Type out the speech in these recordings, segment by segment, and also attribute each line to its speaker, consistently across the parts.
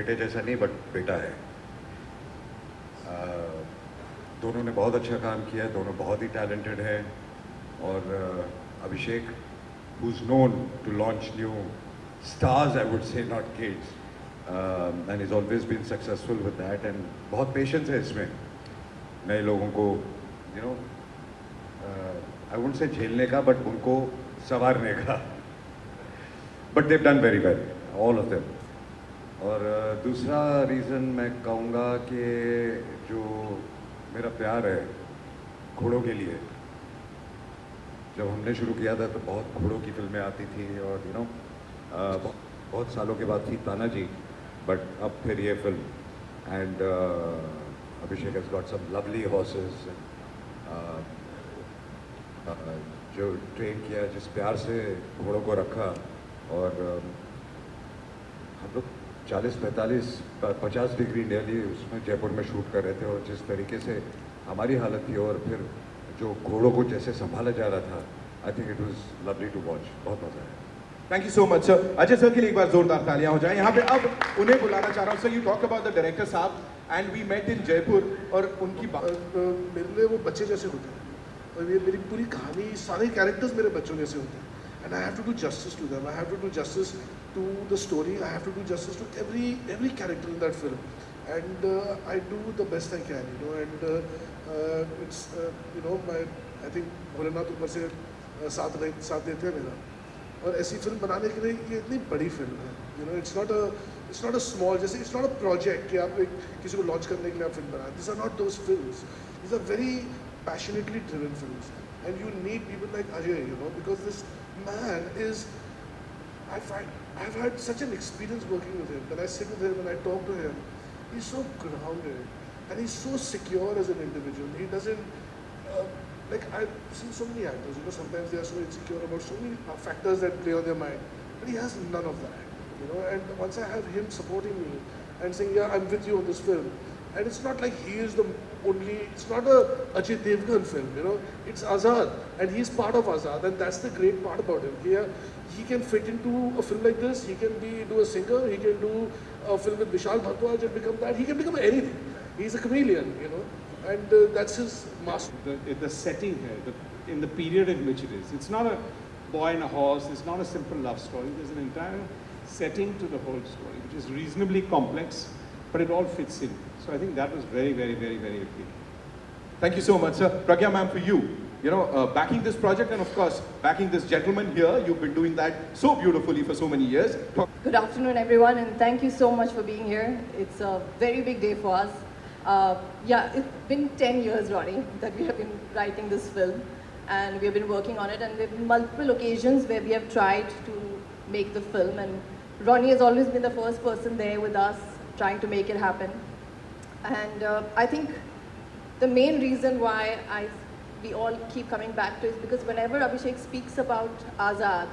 Speaker 1: बेटे जैसा नहीं बट बेटा है। दोनों ने बहुत अच्छा काम किया है, दोनों बहुत ही टैलेंटेड हैं। और अभिषेक, who is known to launch new stars, I would say, not kids, and he's always been successful with that, and बहुत patience है इसमें नए लोगों को, you know, I wouldn't say झेलने का, but उनको संवारने का। But they've done very well, all of them. और दूसरा रीज़न मैं कहूँगा कि जो मेरा प्यार है घोड़ों के लिए। जब हमने शुरू किया था तो बहुत घोड़ों की फिल्में आती थी, और यू नो बहुत सालों के बाद थी तानाजी, बट अब फिर ये film. And Abhishek has got some lovely horses जो ट्रेन किया, जिस प्यार से घोड़ों को रखा। और हम लोग 40-45-50 डिग्री डेली उसमें जयपुर में शूट कर रहे थे, और जिस तरीके से हमारी हालत थी और फिर जो घोड़ों को जैसे संभाला जा रहा था, I think it was lovely to watch. बहुत मजा आया।
Speaker 2: Thank you so much sir. Ajay sir के लिए एक बार जोरदार तालियां हो जाए यहाँ पे। अब उन्हें बुलाना चाह रहा हूँ। Sir, you talk about the director साहब and we met in Jaipur, और उनकी
Speaker 3: मेरे लिए वो बच्चे जैसे होते हैं, और ये मेरी पूरी कहानी, सारे कैरेक्टर्स मेरे बच्चों जैसे होते हैं। And I have to do justice to them, I have to do justice to the story, I have to do justice to every character in that film, and I do the best I can, you know, and it's you know, I think Bholenath ऊपर से साथ देते हैं मेरा। और ऐसी film बनाने के लिए ये इतनी बड़ी फिल्म है, you know, it's not a small, जैसे it's not a project कि आप किसी को लॉन्च करने के लिए आप फिल्म बनाए। These are not those films, these are very passionately driven films, and you need people like Ajay, you know, because this man is, I've had such an experience working with him. When I sit with him and I talk to him, he's so grounded and he's so secure as an individual. He doesn't like, I've seen so many actors, you know, sometimes they are so insecure about so many factors that play on their mind, but he has none of that, you know. And once I have him supporting me and saying, yeah, I'm with you on this film, and it's not like he is the only, it's not a Ajay Devgan film, you know, it's Azad, and he's part of Azad, and that's the great part about him. He can fit into a film like this, he can do a singer, he can do a film with Vishal Bhardwaj and become that, he can become anything. He's a chameleon, you know, and that's his master.
Speaker 4: The setting here, in the period in which it is, it's not a boy and a horse, it's not a simple love story, there's an entire setting to the whole story, which is reasonably complex, but it all fits in. So I think that was very, very, very, very appealing.
Speaker 2: Thank you so much, sir. Pragya ma'am, for you, you know, backing this project and of course backing this gentleman here, you've been doing that so beautifully for so many years.
Speaker 5: Good afternoon everyone, and thank you so much for being here. It's a very big day for us. Yeah, it's been 10 years, Ronnie, that we have been writing this film, and we have been working on it, and there have been multiple occasions where we have tried to make the film, and Ronnie has always been the first person there with us trying to make it happen. And I think the main reason why we all keep coming back to is because whenever Abhishek speaks about Azad,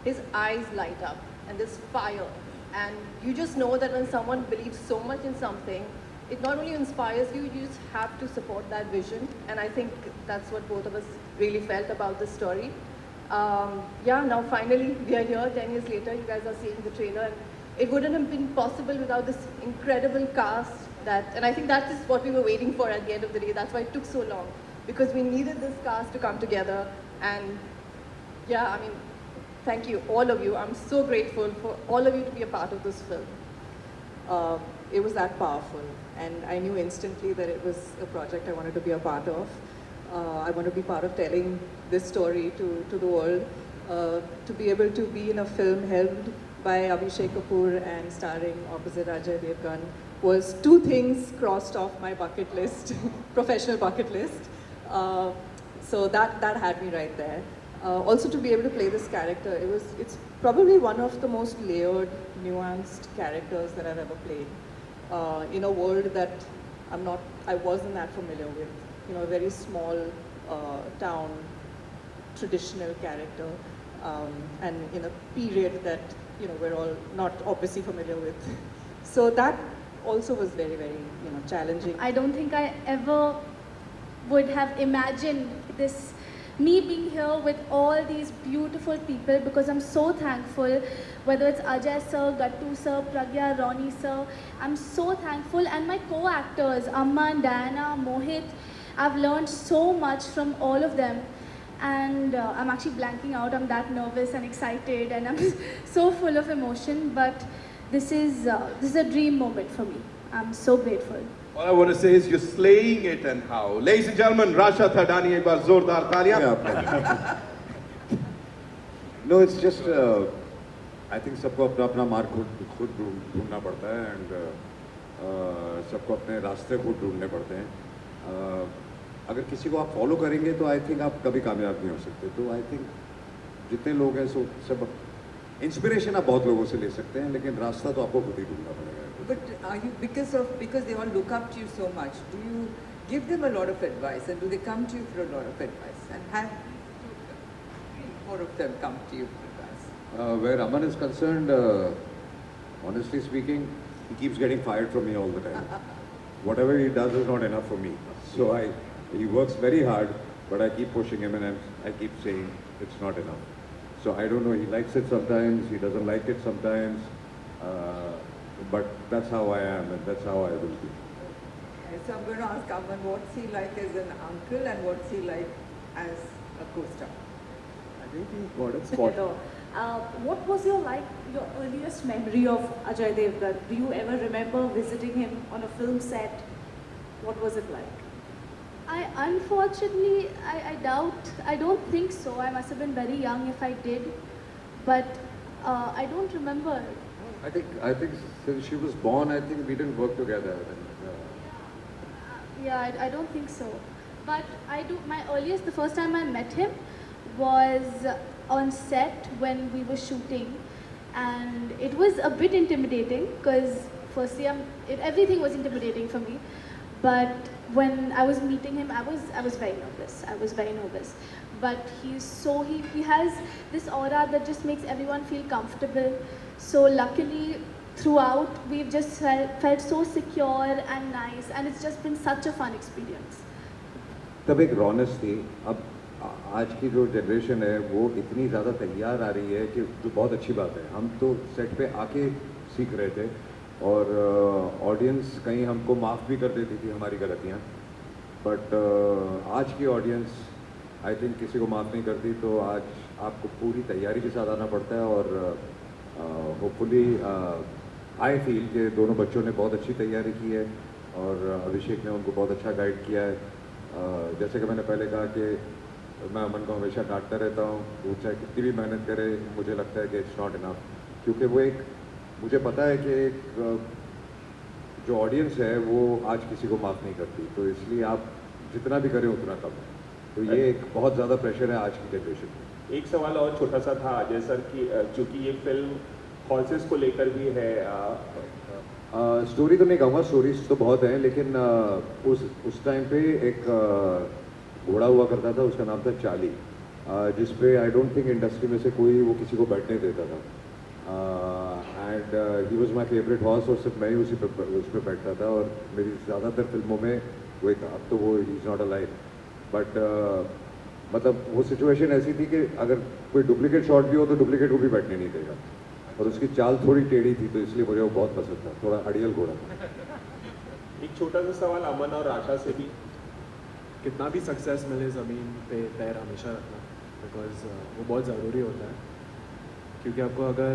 Speaker 5: his eyes light up and there's fire, and you just know that when someone believes so much in something, it not only inspires you, you just have to support that vision, and I think that's what both of us really felt about this story. Yeah, now finally we are here 10 years later, you guys are seeing the trailer, and it wouldn't have been possible without this incredible cast, and I think that is what we were waiting for at the end of the day. That's why it took so long, because we needed this cast to come together. And yeah, I mean, thank you, all of you. I'm so grateful for all of you to be a part of this film.
Speaker 6: It was that powerful, and I knew instantly that it was a project I wanted to be a part of. I want to be part of telling this story to the world. To be able to be in a film helmed by Abhishek Kapoor and starring opposite Ajay Devgan was two things crossed off my bucket list, professional bucket list. So that had me right there. Also to be able to play this character, it's probably one of the most layered, nuanced characters that I've ever played. In a world that I wasn't that familiar with. You know, a very small town, traditional character, and in a period that, you know, we're all not obviously familiar with. So that also was very, very, you know, challenging.
Speaker 7: I don't think I ever would have imagined this me being here with all these beautiful people, because I'm so thankful, whether it's Ajay sir, Gattu sir, Pragya, Ronnie sir, I'm so thankful, and my co-actors, Amman, Diana, Mohit, I've learned so much from all of them. And I'm actually blanking out, I'm that nervous and excited, and I'm so full of emotion, but this is a dream moment for me. I'm so grateful.
Speaker 2: All I want to say is you're slaying it, and how. Ladies and gentlemen, Rasha Thadani, ek baar zordar taaliyan.
Speaker 1: No, it's just I think सबको अपना अपना मार्ग खुद ढूंढना पड़ता है, and सबको अपने रास्ते खुद ढूंढने पड़ते हैं. अगर किसी को आप फॉलो करेंगे तो आई थिंक आप कभी कामयाब नहीं हो सकते. तो आई थिंक जितने लोग हैं सो सब इंस्पिरेशन आप बहुत लोगों से ले सकते हैं, लेकिन रास्ता तो आपको खुद ही ढूंढना पड़ेगा.
Speaker 8: But are you, because they all look up to you so much, do you give them a lot of advice, and do they come to you for a lot of advice? And have more of them come to you for advice?
Speaker 1: Where Aman is concerned, honestly speaking, he keeps getting fired from me all the time. Whatever he does is not enough for me. So he works very hard, but I keep pushing him, and I keep saying it's not enough. So I don't know, he likes it sometimes, he doesn't like it sometimes, but that's how I am, and that's how I will be.
Speaker 8: So I'm going to ask Aman, what's he like as an uncle, and what's he like as a co-star?
Speaker 2: I think he got it spot.
Speaker 9: What was your earliest memory of Ajay Devgan? Do you ever remember visiting him on a film set? What was it like?
Speaker 7: Unfortunately, I doubt, I don't think so. I must have been very young if I did, but I don't remember.
Speaker 1: I think since she was born, I think we didn't work together.
Speaker 7: Yeah, I don't think so. But the first time I met him was on set when we were shooting, and it was a bit intimidating because firstly everything was intimidating for me. But when I was meeting him, I was very nervous. But he has this aura that just makes everyone feel comfortable. So luckily, throughout, we've just felt so secure and nice, and it's just been such a fun experience.
Speaker 1: तब एक रौनक थी. अब आज की जो generation है वो इतनी ज़्यादा तैयार आ रही है कि जो बहुत अच्छी बात है. हम तो सेट पे आके सीख रहे थे, और ऑडियंस कहीं हमको माफ़ भी कर देती थी हमारी गलतियाँ. बट आज की ऑडियंस आई थिंक किसी को माफ़ नहीं करती. तो आज आपको पूरी तैयारी के साथ आना पड़ता है, और होपफुली आई फील कि दोनों बच्चों ने बहुत अच्छी तैयारी की है, और अभिषेक ने उनको बहुत अच्छा गाइड किया है. जैसे कि मैंने पहले कहा कि मैं अमन को हमेशा डांटता रहता हूँ, वो चाहे कितनी भी मेहनत करे, मुझे लगता है कि इट्स नॉट इनफ. क्योंकि वो मुझे पता है कि जो ऑडियंस है वो आज किसी को माफ़ नहीं करती. तो इसलिए आप जितना भी करें उतना कम है. तो ये एक बहुत ज़्यादा प्रेशर है आज की जनरेशन में.
Speaker 10: एक सवाल और छोटा सा था अजय सर की, चूँकि ये फिल्म हॉर्सेस को लेकर भी है.
Speaker 1: स्टोरी तो नहीं कहूँगा, स्टोरीज तो बहुत हैं, लेकिन उस टाइम पे एक घोड़ा हुआ करता था, उसका नाम था चाली, जिस पे आई डोंट थिंक इंडस्ट्री में से कोई वो किसी को बैठने देता था. And he was my favourite horse, और सिर्फ मैं ही उस पर बैठता था. और मेरी ज़्यादातर फिल्मों में वही था. अब तो वो he is not alive, but मतलब वो सिचुएशन ऐसी थी कि अगर कोई डुप्लीकेट शॉट भी हो तो डुप्लीकेट को भी बैठने नहीं देगा. और उसकी चाल थोड़ी टेढ़ी थी, तो इसलिए मुझे वो बहुत पसंद था. थोड़ा अड़ियल घोड़ा था.
Speaker 10: एक छोटा सा सवाल अमन और आशा से भी.
Speaker 11: कितना भी सक्सेस मिले ज़मीन पे पैर हमेशा रखना, बिकॉज वो बहुत ज़रूरी होता है. क्योंकि आपको अगर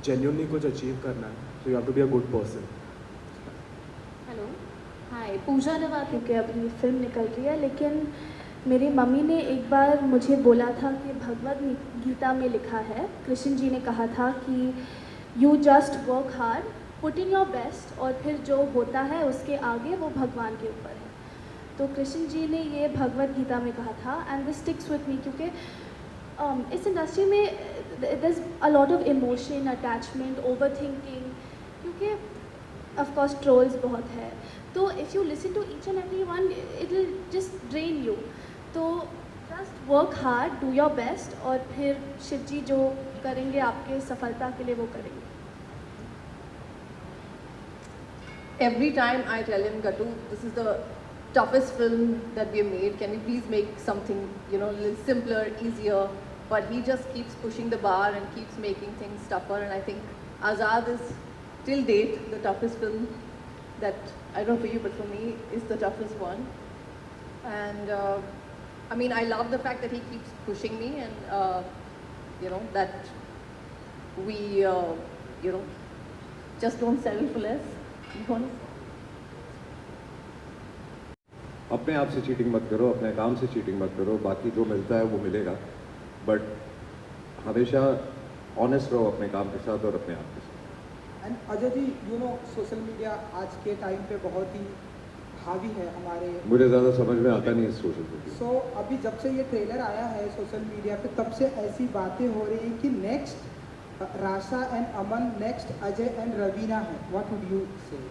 Speaker 11: जेन्युइनली कुछ अचीव करना है तो you have to be a good person.
Speaker 7: Hello, hi, Pooja नवा. क्योंकि अभी फिल्म निकल रही है, लेकिन मेरी मम्मी ने एक बार मुझे बोला था कि भगवद गीता में लिखा है, कृष्ण जी ने कहा था कि you just work hard, put in your best, और फिर जो होता है उसके आगे वो भगवान के ऊपर है. तो कृष्ण जी ने ये भगवद गीता में कहा था, and this sticks with me. क्योंकि इस इंडस्ट्री में there is a lot of emotion, attachment, over thinking, क्योंकि ऑफ कोर्स ट्रोल्स बहुत है. तो if you listen to each and every one, it will just drain you. तो just work hard, do your best, और फिर शिव जी जो करेंगे आपके सफलता के लिए वो करेंगे.
Speaker 5: Every time I tell him, Gattu, this is the toughest film that we have made. Can we please make something, you know, a little simpler, easier? But he just keeps pushing the bar and keeps making things tougher. And I think Azad is, till date, the toughest film that, I don't know for you, but for me, is the toughest one. And I mean, I love the fact that he keeps pushing me, and you know, that we, you know, just don't settle for less. Be honest.
Speaker 1: अपने आप से cheating मत करो, अपने काम से cheating मत करो, बाकी जो मिलता है वो मिलेगा, बट हमेशा ऑनेस्ट रहो अपने काम के साथ और अपने आप के साथ।
Speaker 12: And Ajay ji, you know social media आज के टाइम पे बहुत ही हावी है हमारे,
Speaker 1: मुझे ज़्यादा समझ में आता नहीं है सोशल मीडिया।
Speaker 12: सो अभी जब से ये ट्रेलर आया है सोशल मीडिया पे, तब से ऐसी बातें हो रही हैं कि next Rasha and Aman, next Ajay and Raveena है। व्हाट वुड यू से?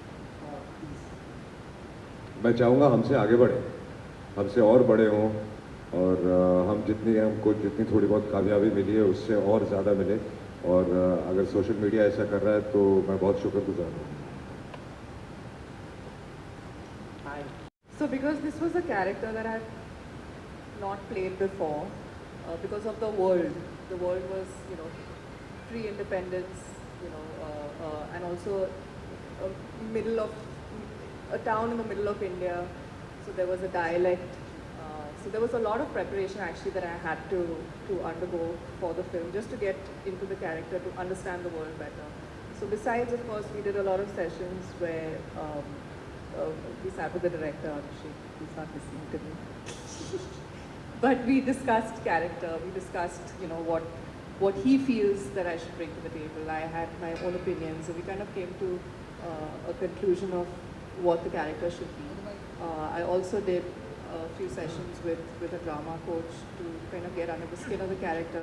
Speaker 1: मैं चाहूँगा हमसे आगे बढ़े, हमसे और बड़े हों, और हमको जितनी थोड़ी बहुत कामयाबी मिली है उससे और ज़्यादा मिले, और अगर सोशल मीडिया ऐसा कर रहा है तो मैं बहुत शुक्रगुजार हूँ।
Speaker 6: So because this was a character that I had not played before, because of the world was, you know, free independence, you know, and also a town in the middle of India, so there was a dialect. So there was a lot of preparation actually that I had to undergo for the film, just to get into the character, to understand the world better. So besides, of course, we did a lot of sessions where we sat with the director, Abhishek, he's not listening to me. But we discussed character, we discussed, you know, what he feels that I should bring to the table. I had my own opinions, so we kind of came to a conclusion of what the character should be. I also did a few sessions with a drama coach to kind of get under the skin of the character.